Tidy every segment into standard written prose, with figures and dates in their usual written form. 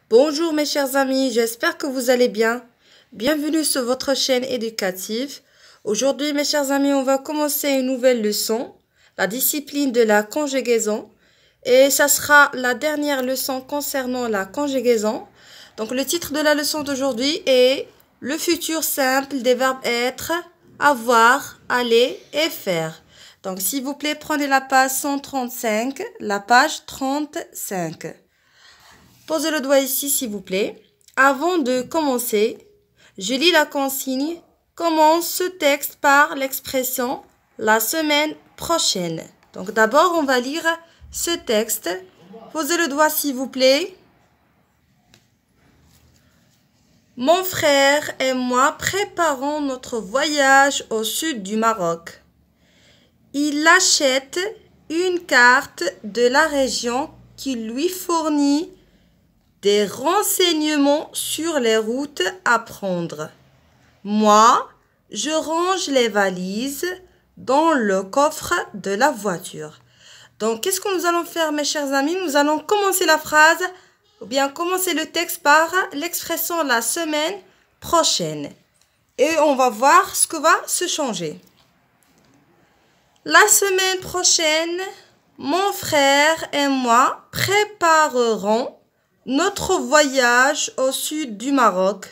Bonjour mes chers amis, j'espère que vous allez bien. Bienvenue sur votre chaîne éducative. Aujourd'hui mes chers amis, on va commencer une nouvelle leçon, la discipline de la conjugaison. Et ça sera la dernière leçon concernant la conjugaison. Donc le titre de la leçon d'aujourd'hui est le futur simple des verbes être, avoir, aller et faire. Donc s'il vous plaît, prenez la page 135, la page 35. Posez le doigt ici, s'il vous plaît. Avant de commencer, je lis la consigne. Commence ce texte par l'expression « la semaine prochaine ». Donc d'abord, on va lire ce texte. Posez le doigt, s'il vous plaît. Mon frère et moi préparons notre voyage au sud du Maroc. Il achète une carte de la région qui lui fournit des renseignements sur les routes à prendre. Moi, je range les valises dans le coffre de la voiture. Donc, qu'est-ce que nous allons faire, mes chers amis? Nous allons commencer la phrase, ou bien commencer le texte par l'expression « la semaine prochaine ». Et on va voir ce que va se changer. La semaine prochaine, mon frère et moi préparerons notre voyage au sud du Maroc.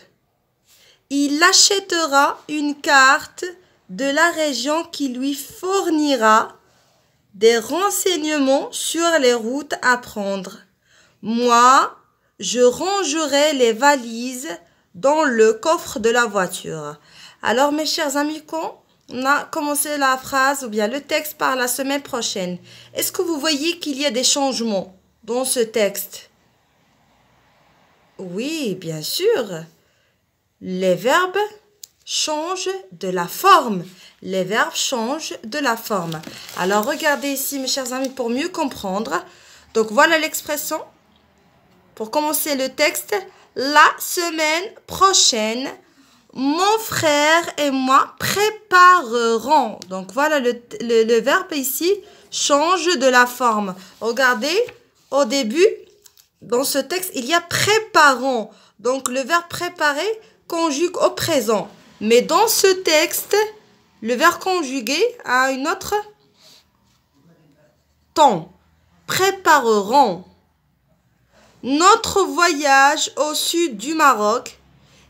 Il achètera une carte de la région qui lui fournira des renseignements sur les routes à prendre. Moi, je rangerai les valises dans le coffre de la voiture. Alors, mes chers amis, quand on a commencé la phrase ou bien le texte par la semaine prochaine, est-ce que vous voyez qu'il y a des changements dans ce texte? Oui, bien sûr. Les verbes changent de la forme. Les verbes changent de la forme. Alors, regardez ici, mes chers amis, pour mieux comprendre. Donc, voilà l'expression. Pour commencer le texte, la semaine prochaine, mon frère et moi préparerons. Donc, voilà le verbe ici change de la forme. Regardez, au début, dans ce texte, il y a préparons. Donc, le verbe préparer conjugue au présent. Mais dans ce texte, le verbe conjugué a une autre temps. Prépareront. Notre voyage au sud du Maroc,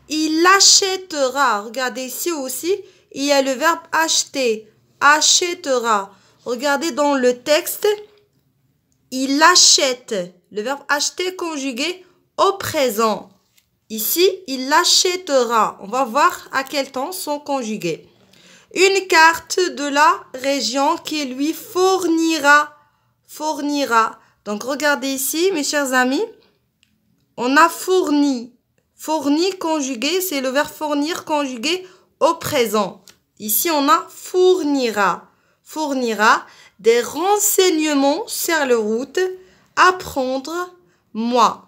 il achètera. Regardez ici aussi, il y a le verbe acheter. Achètera. Regardez dans le texte, il achète. Le verbe acheter conjugué au présent. Ici, il achètera. On va voir à quel temps sont conjugués. Une carte de la région qui lui fournira. Fournira. Donc, regardez ici, mes chers amis. On a fourni. Fourni conjugué, c'est le verbe fournir conjugué au présent. Ici, on a fournira. Fournira des renseignements sur la route à prendre, moi.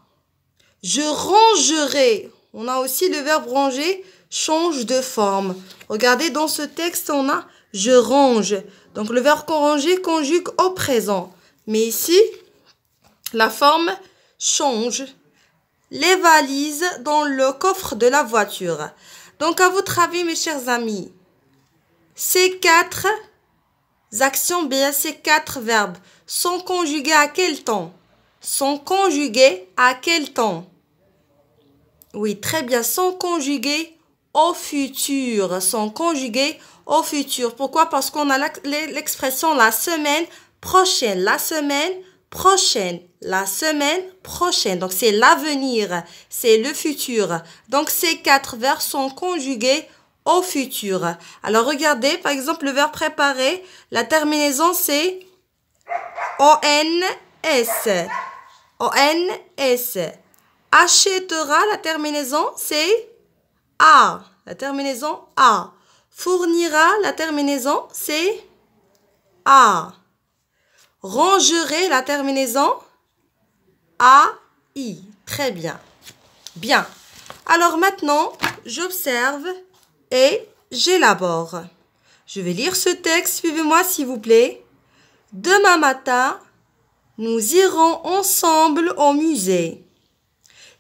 Je rangerai. On a aussi le verbe ranger change de forme. Regardez, dans ce texte, on a je range. Donc, le verbe ranger conjugue au présent. Mais ici, la forme change. Les valises dans le coffre de la voiture. Donc, à votre avis, mes chers amis, ces quatre actions, bien ces quatre verbes, sont conjugués à quel temps? Sont conjugués à quel temps? Oui, très bien, sont conjugués au futur. Sont conjugués au futur. Pourquoi? Parce qu'on a l'expression la semaine prochaine. La semaine prochaine. La semaine prochaine. Donc, c'est l'avenir. C'est le futur. Donc, ces quatre verbes sont conjugués au futur. Alors, regardez, par exemple, le verbe préparer. La terminaison, c'est ONS. ONS. Achètera, la terminaison, c'est A. La terminaison A. Fournira, la terminaison, c'est A. Rangerai, la terminaison AI. Très bien. Bien. Alors maintenant, j'observe et j'élabore. Je vais lire ce texte. Suivez-moi, s'il vous plaît. Demain matin, nous irons ensemble au musée.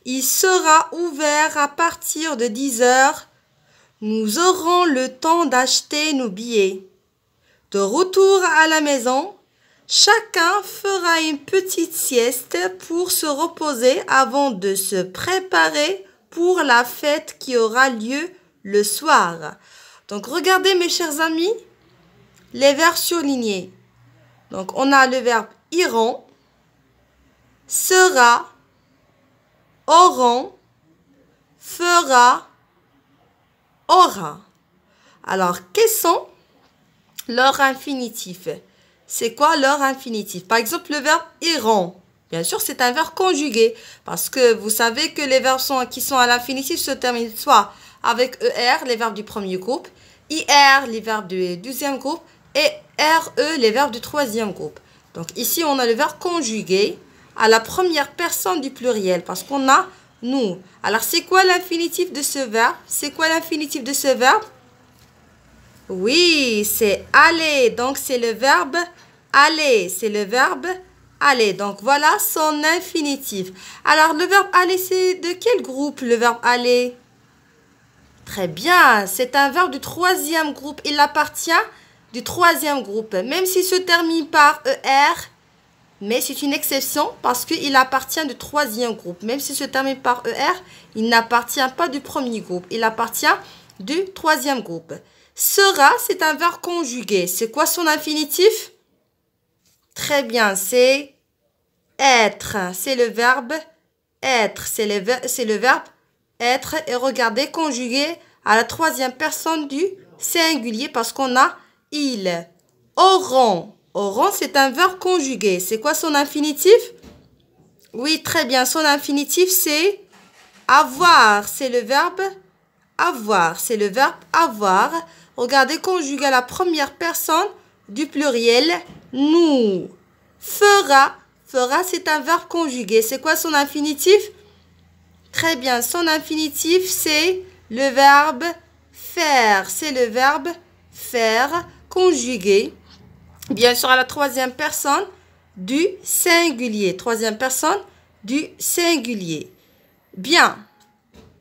Il sera ouvert à partir de 10 heures. Nous aurons le temps d'acheter nos billets. De retour à la maison, chacun fera une petite sieste pour se reposer avant de se préparer pour la fête qui aura lieu le soir. Donc, regardez mes chers amis, les verbes surlignés. Donc, on a le verbe iront, sera, auront, fera, aura. Alors, quels sont leurs infinitifs? C'est quoi leur infinitif? Par exemple, le verbe iront. Bien sûr, c'est un verbe conjugué parce que vous savez que les verbes qui sont à l'infinitif se terminent soit avec ER, les verbes du premier groupe, IR, les verbes du deuxième groupe et RE, les verbes du troisième groupe. Donc ici, on a le verbe conjugué à la première personne du pluriel parce qu'on a nous. Alors, c'est quoi l'infinitif de ce verbe? C'est quoi l'infinitif de ce verbe? Oui, c'est aller. Donc, c'est le verbe aller. C'est le verbe aller. Donc, voilà son infinitif. Alors, le verbe aller, c'est de quel groupe le verbe aller? Très bien. C'est un verbe du troisième groupe. Il appartient du troisième groupe. Même s'il se termine par ER, mais c'est une exception parce qu'il appartient du troisième groupe. Même s'il se termine par ER, il n'appartient pas du premier groupe. Il appartient du troisième groupe. Sera, c'est un verbe conjugué. C'est quoi son infinitif? Très bien, c'est être. C'est le verbe être. C'est le verbe être. Et regardez, conjugué à la troisième personne du singulier parce qu'on a il. Auront. Auront, c'est un verbe conjugué. C'est quoi son infinitif? Oui, très bien. Son infinitif, c'est avoir. C'est le verbe avoir. C'est le verbe avoir. Regardez, conjugué à la première personne du pluriel, nous. Fera. Fera, c'est un verbe conjugué. C'est quoi son infinitif? Très bien. Son infinitif, c'est le verbe faire. C'est le verbe faire conjugué. Bien sûr, à la troisième personne du singulier. Troisième personne du singulier. Bien.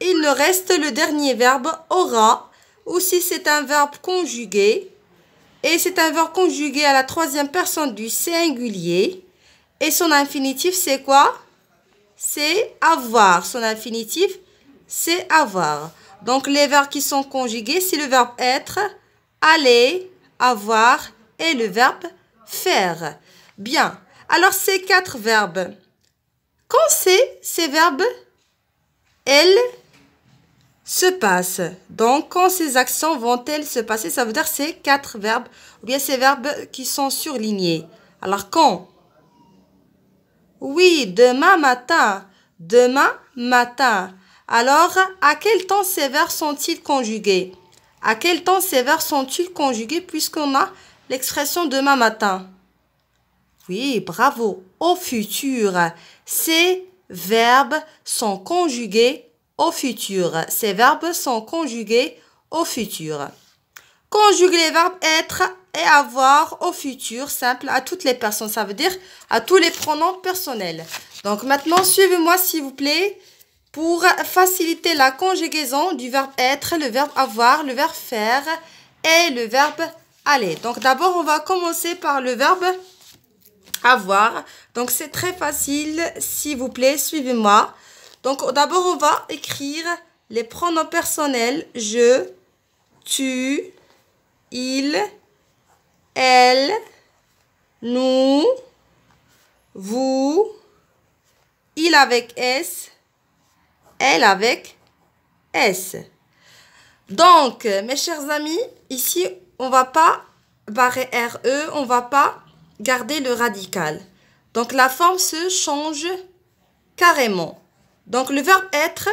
Il nous reste le dernier verbe aura. Aussi, c'est un verbe conjugué. Et c'est un verbe conjugué à la troisième personne du singulier. Et son infinitif, c'est quoi? C'est avoir. Son infinitif, c'est avoir. Donc, les verbes qui sont conjugués, c'est le verbe être, aller, avoir et le verbe faire. Bien. Alors, ces quatre verbes, quand ces verbes, elles se passent. Donc, quand ces actions vont-elles se passer, ça veut dire ces quatre verbes, ou bien ces verbes qui sont surlignés. Alors, quand? Oui, demain matin. Demain matin. Alors, à quel temps ces verbes sont-ils conjugués? À quel temps ces verbes sont-ils conjugués puisqu'on a l'expression demain matin? Oui, bravo. Au futur. Ces verbes sont conjugués au futur. Ces verbes sont conjugués au futur. Conjuguer les verbes être et avoir au futur simple à toutes les personnes. Ça veut dire à tous les pronoms personnels. Donc maintenant, suivez-moi s'il vous plaît pour faciliter la conjugaison du verbe être, le verbe avoir, le verbe faire et le verbe aller. Donc d'abord, on va commencer par le verbe avoir. Donc c'est très facile. S'il vous plaît, suivez-moi. Donc d'abord, on va écrire les pronoms personnels. Je, tu, il, elle, nous, vous, il avec S, elle avec S. Donc, mes chers amis, ici, on ne va pas barrer RE, on ne va pas garder le radical. Donc, la forme se change carrément. Donc, le verbe être,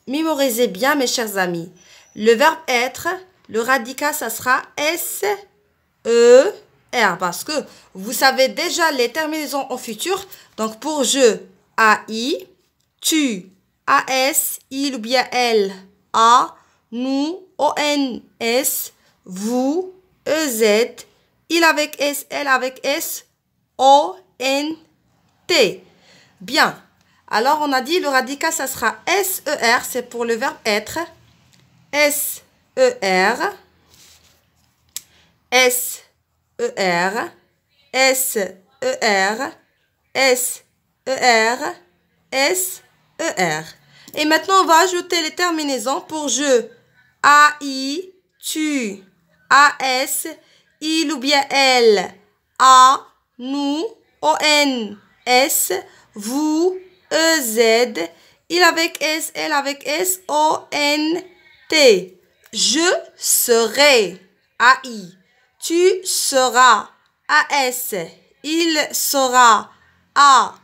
mémorisez bien, mes chers amis. Le verbe être, le radical, ça sera S-E-R. Parce que vous savez déjà les terminaisons au futur. Donc, pour je, A-I, tu, A-S, il ou bien elle, A, nous, O-N-S, vous, E-Z, il avec S, elle avec S, O-N-T. Bien. Alors, on a dit le radical, ça sera S-E-R, c'est pour le verbe être. S-E-R, S-E-R, S-E-R, S-E-R, S-E-R. Et maintenant, on va ajouter les terminaisons pour je, A-I, tu, A-S, il ou bien elle, A, nous, O-N-S, vous, E-Z, il avec S, elle avec S, O-N-T. Je serai, A-I. Tu seras, A-S. Il sera, A.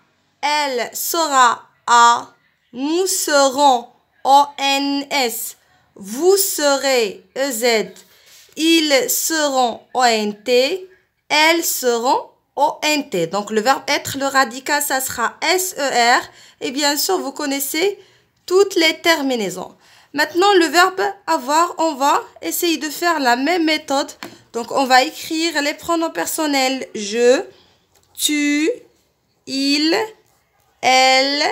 Elle sera, A. Nous serons, O-N-S. Vous serez, E-Z. Ils seront, O-N-T. Elles seront, O-N-T. Donc, le verbe être, le radical, ça sera S-E-R. Et bien sûr, vous connaissez toutes les terminaisons. Maintenant, le verbe avoir, on va essayer de faire la même méthode. Donc, on va écrire les pronoms personnels je, tu, il, elle,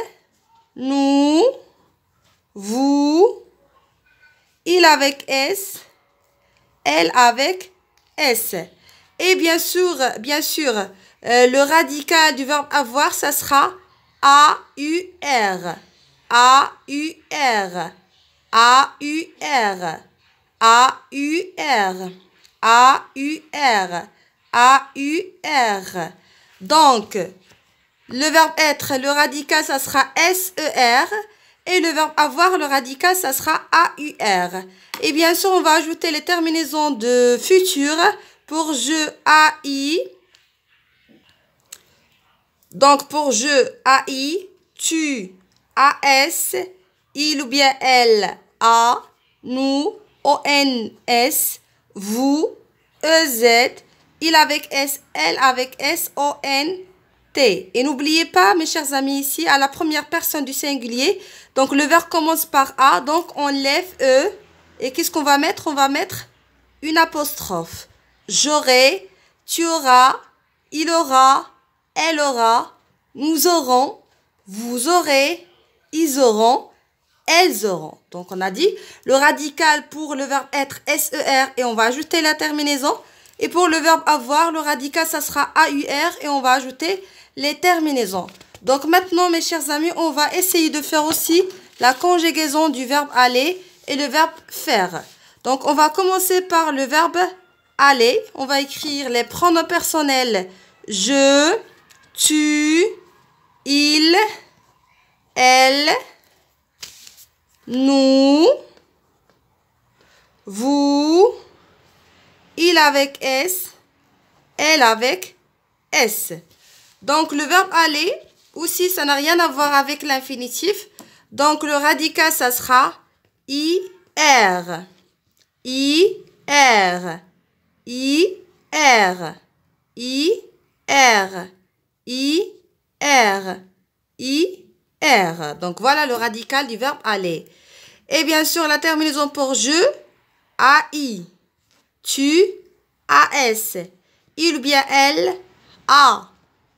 nous, vous, il avec S, elle avec S. Et bien sûr, le radical du verbe avoir, ça sera A-U-R. A-U-R. A-U-R. A-U-R. A-U-R. A-U-R. Donc, le verbe être, le radical, ça sera S-E-R. Et le verbe avoir, le radical, ça sera A-U-R. Et bien sûr, on va ajouter les terminaisons de futur pour je, A-I. Donc, pour je, A-I, tu, A-S, il ou bien elle, A, nous, O-N-S, vous, E-Z, il avec S, elle avec S, O-N-T. Et n'oubliez pas, mes chers amis, ici, à la première personne du singulier, donc le verbe commence par A, donc on lève E. Et qu'est-ce qu'on va mettre? On va mettre une apostrophe. J'aurai, tu auras, il aura, elle aura, nous aurons, vous aurez, ils auront, elles auront. Donc, on a dit le radical pour le verbe être, S-E-R, et on va ajouter la terminaison. Et pour le verbe avoir, le radical, ça sera A-U-R, et on va ajouter les terminaisons. Donc, maintenant, mes chers amis, on va essayer de faire aussi la conjugaison du verbe aller et le verbe faire. Donc, on va commencer par le verbe aller. On va écrire les pronoms personnels je, tu, il, elle, nous, vous, il avec S, elle avec S. Donc, le verbe aller, aussi, ça n'a rien à voir avec l'infinitif. Donc, le radical, ça sera I-R. I-R. I-R. I-R. I-R. I-R. Donc, voilà le radical du verbe aller. Et bien sûr, la terminaison pour je, A-I. Tu, A-S. Il ou bien elle, A.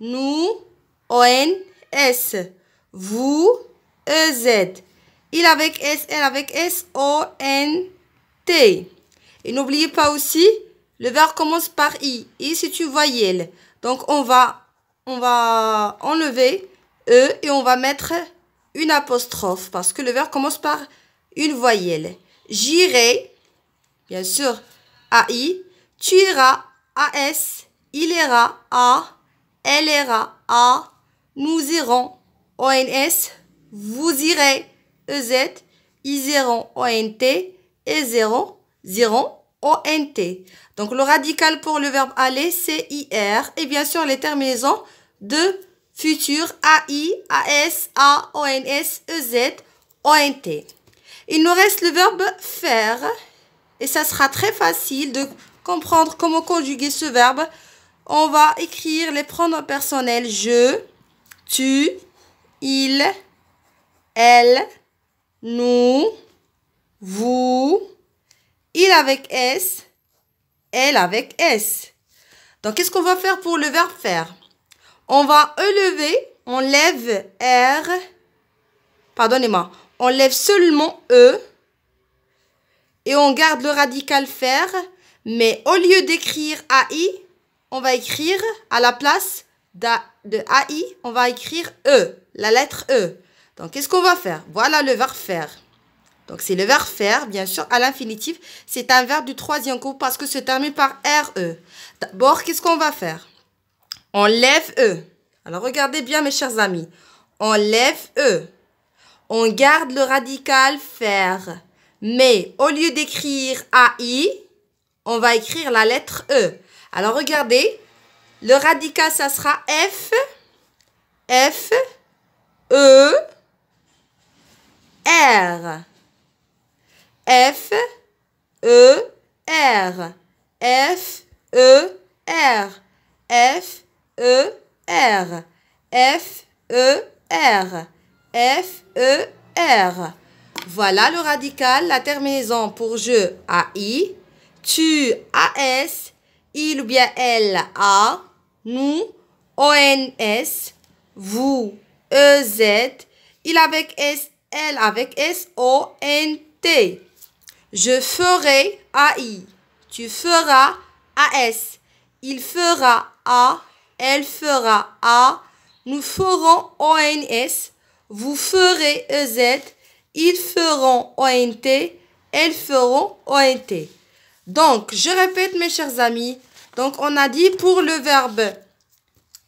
Nous, O-N-S. Vous, E-Z. Il avec S, elle avec S, O-N-T. Et n'oubliez pas aussi, le verbe commence par I. I, c'est une voyelle. Donc, on va enlever E et on va mettre une apostrophe parce que le verbe commence par une voyelle. J'irai, bien sûr, A-I. Tu iras, A-S. Il ira, A. Elle ira, A. Nous irons, O-N-S. Vous irez, E-Z. Ils iront, O-N-T. Elles iront, O-N-T. Donc, le radical pour le verbe aller, c'est I-R. Et bien sûr, les terminaisons de futur, A-I, A-S, A, O-N-S, E-Z, O-N-T. Il nous reste le verbe faire. Et ça sera très facile de comprendre comment conjuguer ce verbe. On va écrire les pronoms personnels je, tu, il, elle, nous, vous, il avec S, elle avec S. Donc, qu'est-ce qu'on va faire pour le verbe faire? On va élever, on lève R pardonnez-moi, on lève seulement E et on garde le radical faire, mais au lieu d'écrire AI, on va écrire à la place de AI, on va écrire E, la lettre E. Donc, qu'est-ce qu'on va faire? Voilà le verbe faire. Donc, c'est le verbe faire, bien sûr, à l'infinitif. C'est un verbe du troisième groupe parce que se termine par RE. D'abord, qu'est-ce qu'on va faire? On lève E. Alors, regardez bien, mes chers amis. On lève E. On garde le radical faire. Mais, au lieu d'écrire AI, on va écrire la lettre E. Alors, regardez. Le radical, ça sera F, E, R. F, E, R. F, E, R. F, E, R. F, E, R. F, E, R. Voilà le radical, la terminaison pour je, AI, tu, AS, il ou bien elle, A, nous, ONS, vous, EZ, il avec S, elle avec S, ONT. Je ferai AI, tu feras AS, il fera A, elle fera A, nous ferons ONS, vous ferez EZ, ils feront ONT, elles feront ONT. Donc, je répète mes chers amis. Donc, on a dit pour le verbe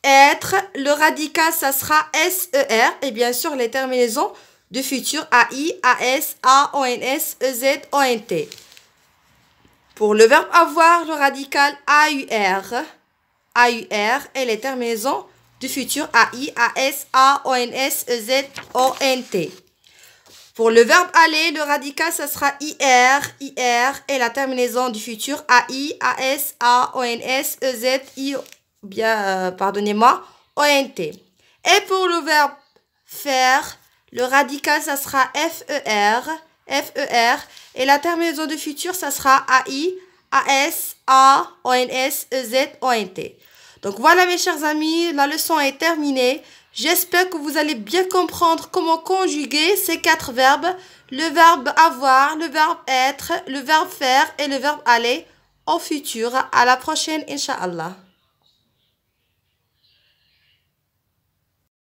être, le radical, ça sera SER. Et bien sûr, les terminaisons de futur AI, AS, A, ONS, EZ, ONT. Pour le verbe avoir, le radical AUR, et les terminaisons du futur AI, AS, A, ONS, EZ, ONT. Pour le verbe aller, le radical, ça sera IR, et la terminaison du futur AI, AS, A, ONS, EZ, I, pardonnez-moi, ONT. Et pour le verbe faire, le radical, ça sera FER, et la terminaison du futur, ça sera AI, AS, A, ONS, EZ, ONT. Donc voilà mes chers amis, la leçon est terminée. J'espère que vous allez bien comprendre comment conjuguer ces 4 verbes. Le verbe avoir, le verbe être, le verbe faire et le verbe aller au futur. À la prochaine, Inch'Allah.